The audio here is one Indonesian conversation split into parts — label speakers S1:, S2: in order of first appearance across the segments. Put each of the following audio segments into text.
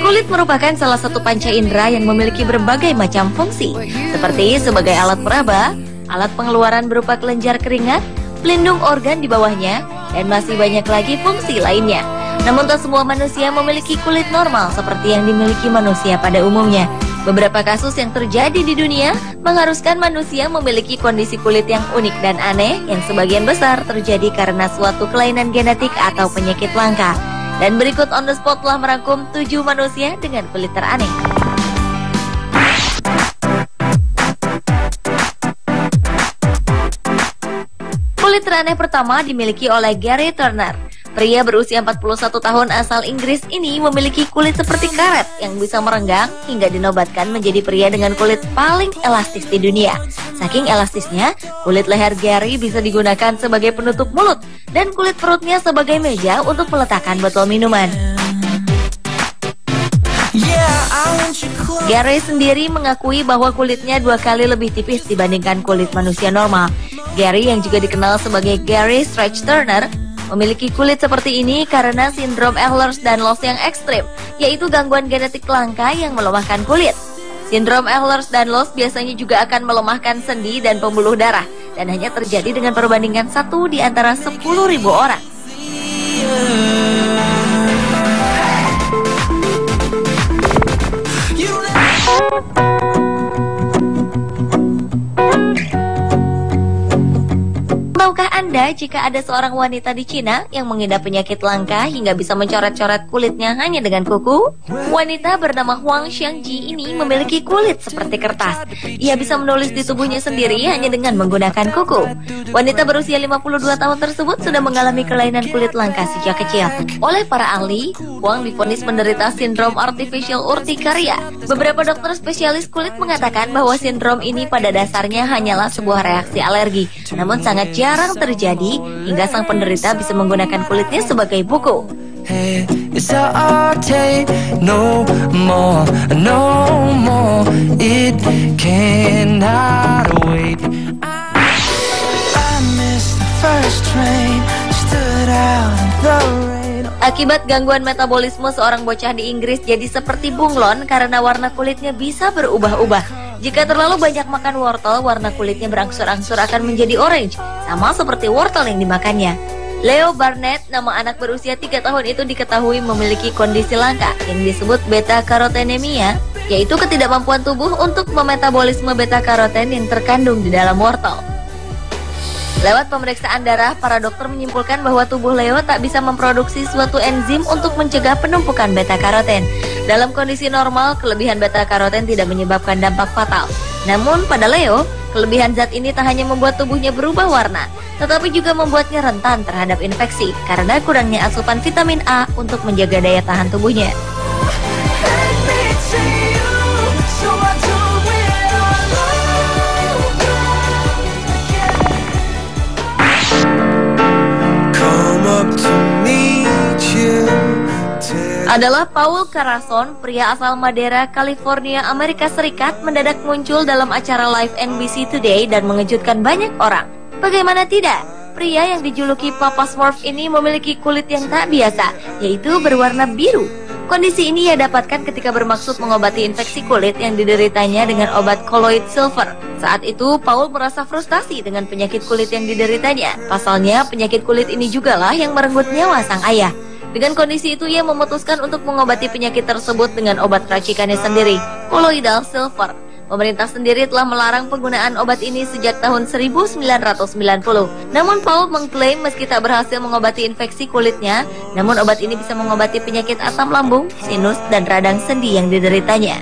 S1: Kulit merupakan salah satu panca indera yang memiliki berbagai macam fungsi, seperti sebagai alat peraba, alat pengeluaran berupa kelenjar keringat, pelindung organ di bawahnya, dan masih banyak lagi fungsi lainnya. Namun tak semua manusia memiliki kulit normal seperti yang dimiliki manusia pada umumnya. Beberapa kasus yang terjadi di dunia mengharuskan manusia memiliki kondisi kulit yang unik dan aneh yang sebagian besar terjadi karena suatu kelainan genetik atau penyakit langka. Dan berikut On The Spot telah merangkum 7 manusia dengan kulit teraneh. Kulit teraneh pertama dimiliki oleh Gary Turner. Pria berusia 41 tahun asal Inggris ini memiliki kulit seperti karet yang bisa merenggang hingga dinobatkan menjadi pria dengan kulit paling elastis di dunia. Saking elastisnya, kulit leher Gary bisa digunakan sebagai penutup mulut dan kulit perutnya sebagai meja untuk meletakkan botol minuman. Gary sendiri mengakui bahwa kulitnya 2 kali lebih tipis dibandingkan kulit manusia normal. Gary yang juga dikenal sebagai Gary Stretch Turner memiliki kulit seperti ini karena sindrom Ehlers-Danlos yang ekstrim, yaitu gangguan genetik langka yang melemahkan kulit. Sindrom Ehlers-Danlos biasanya juga akan melemahkan sendi dan pembuluh darah, dan hanya terjadi dengan perbandingan 1 di antara 10.000 orang. Tahukah Anda jika ada seorang wanita di Cina yang mengidap penyakit langka hingga bisa mencoret-coret kulitnya hanya dengan kuku? Wanita bernama Huang Xiangji ini memiliki kulit seperti kertas. Ia bisa menulis di tubuhnya sendiri hanya dengan menggunakan kuku. Wanita berusia 52 tahun tersebut sudah mengalami kelainan kulit langka sejak kecil. Oleh para ahli, Huang divonis menderita sindrom artificial urtikaria. Beberapa dokter spesialis kulit mengatakan bahwa sindrom ini pada dasarnya hanyalah sebuah reaksi alergi, namun sangat jarang terjadi hingga sang penderita bisa menggunakan kulitnya sebagai buku. Akibat gangguan metabolisme, seorang bocah di Inggris jadi seperti bunglon karena warna kulitnya bisa berubah-ubah. Jika terlalu banyak makan wortel, warna kulitnya berangsur-angsur akan menjadi orange, sama seperti wortel yang dimakannya. Leo Barnett, nama anak berusia 3 tahun itu diketahui memiliki kondisi langka yang disebut beta-karotenemia, yaitu ketidakmampuan tubuh untuk memetabolisme beta-karoten yang terkandung di dalam wortel. Lewat pemeriksaan darah, para dokter menyimpulkan bahwa tubuh Leo tak bisa memproduksi suatu enzim untuk mencegah penumpukan beta-karoten. Dalam kondisi normal, kelebihan beta-karoten tidak menyebabkan dampak fatal. Namun pada Leo, kelebihan zat ini tak hanya membuat tubuhnya berubah warna, tetapi juga membuatnya rentan terhadap infeksi karena kurangnya asupan vitamin A untuk menjaga daya tahan tubuhnya. Adalah Paul Carason, pria asal Madera, California, Amerika Serikat, mendadak muncul dalam acara live NBC Today dan mengejutkan banyak orang. Bagaimana tidak? Pria yang dijuluki Papa Smurf ini memiliki kulit yang tak biasa, yaitu berwarna biru. Kondisi ini ia dapatkan ketika bermaksud mengobati infeksi kulit yang dideritanya dengan obat colloid silver. Saat itu, Paul merasa frustasi dengan penyakit kulit yang dideritanya. Pasalnya, penyakit kulit ini jugalah yang merenggut nyawa sang ayah. Dengan kondisi itu, ia memutuskan untuk mengobati penyakit tersebut dengan obat racikannya sendiri, colloidal silver. Pemerintah sendiri telah melarang penggunaan obat ini sejak tahun 1990. Namun Paul mengklaim meski tak berhasil mengobati infeksi kulitnya, namun obat ini bisa mengobati penyakit asam lambung, sinus, dan radang sendi yang dideritanya.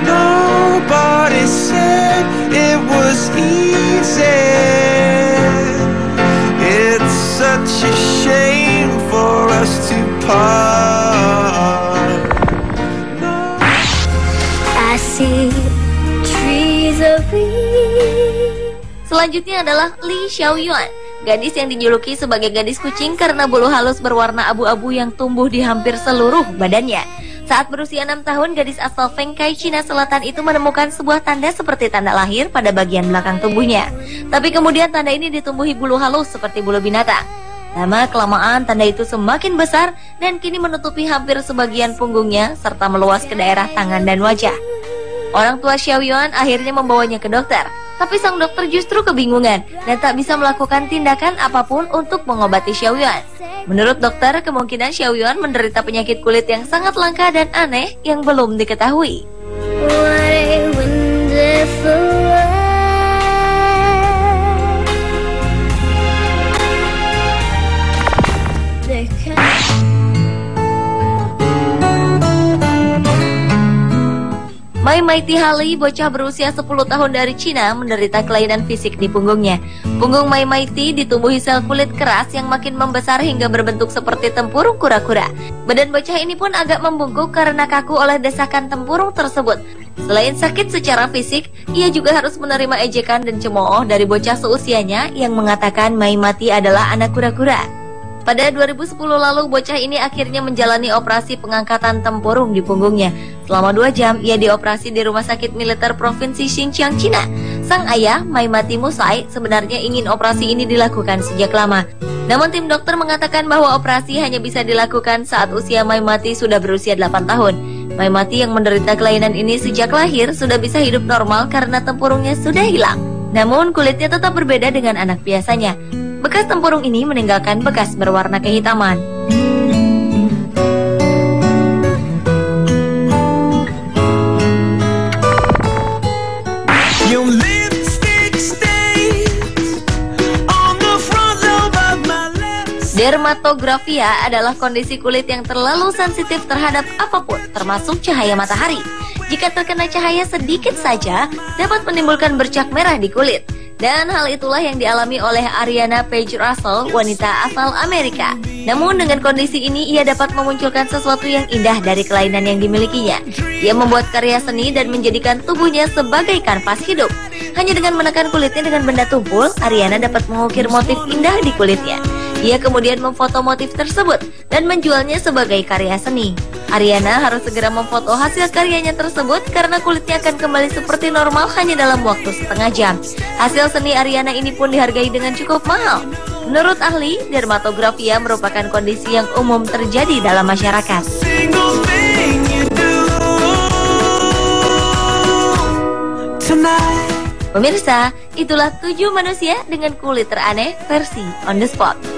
S1: Nobody said it was easy. It's such a shame for us to part. I see trees of green. Selanjutnya adalah Li Xiaoyuan, gadis yang dijuluki sebagai gadis kucing karena bulu halus berwarna abu-abu yang tumbuh di hampir seluruh badannya. Saat berusia 6 tahun, gadis asal Fengkai, Cina Selatan itu menemukan sebuah tanda seperti tanda lahir pada bagian belakang tubuhnya. Tapi kemudian tanda ini ditumbuhi bulu halus seperti bulu binatang. Lama-kelamaan tanda itu semakin besar dan kini menutupi hampir sebagian punggungnya serta meluas ke daerah tangan dan wajah. Orang tua Xiaoyuan akhirnya membawanya ke dokter, tapi sang dokter justru kebingungan dan tak bisa melakukan tindakan apapun untuk mengobati Xiaoyuan. Menurut dokter, kemungkinan Xiaoyuan menderita penyakit kulit yang sangat langka dan aneh yang belum diketahui. Mai Maiti Hali, bocah berusia 10 tahun dari Cina, menderita kelainan fisik di punggungnya. Punggung Mai Maiti ditumbuhi sel kulit keras yang makin membesar hingga berbentuk seperti tempurung kura-kura. Badan bocah ini pun agak membungkuk karena kaku oleh desakan tempurung tersebut. Selain sakit secara fisik, ia juga harus menerima ejekan dan cemooh dari bocah seusianya yang mengatakan Mai Maiti adalah anak kura-kura. Pada 2010 lalu, bocah ini akhirnya menjalani operasi pengangkatan tempurung di punggungnya. Selama 2 jam, ia dioperasi di Rumah Sakit Militer Provinsi Xinjiang, Cina. Sang ayah, Mai Maiti Musai, sebenarnya ingin operasi ini dilakukan sejak lama. Namun tim dokter mengatakan bahwa operasi hanya bisa dilakukan saat usia Mai Maiti sudah berusia 8 tahun. Mai Maiti yang menderita kelainan ini sejak lahir sudah bisa hidup normal karena tempurungnya sudah hilang. Namun kulitnya tetap berbeda dengan anak biasanya. Bekas tempurung ini meninggalkan bekas berwarna kehitaman. Dermatografia adalah kondisi kulit yang terlalu sensitif terhadap apapun, termasuk cahaya matahari. Jika terkena cahaya sedikit saja, dapat menimbulkan bercak merah di kulit. Dan hal itulah yang dialami oleh Ariana Page Russell, wanita asal Amerika. Namun dengan kondisi ini, ia dapat memunculkan sesuatu yang indah dari kelainan yang dimilikinya. Ia membuat karya seni dan menjadikan tubuhnya sebagai kanvas hidup. Hanya dengan menekan kulitnya dengan benda tumpul, Ariana dapat mengukir motif indah di kulitnya. Ia kemudian memfoto motif tersebut dan menjualnya sebagai karya seni. Ariana harus segera memfoto hasil karyanya tersebut karena kulitnya akan kembali seperti normal hanya dalam waktu setengah jam. Hasil seni Ariana ini pun dihargai dengan cukup mahal. Menurut ahli, dermatografia merupakan kondisi yang umum terjadi dalam masyarakat. Pemirsa, itulah 7 manusia dengan kulit teraneh versi On The Spot.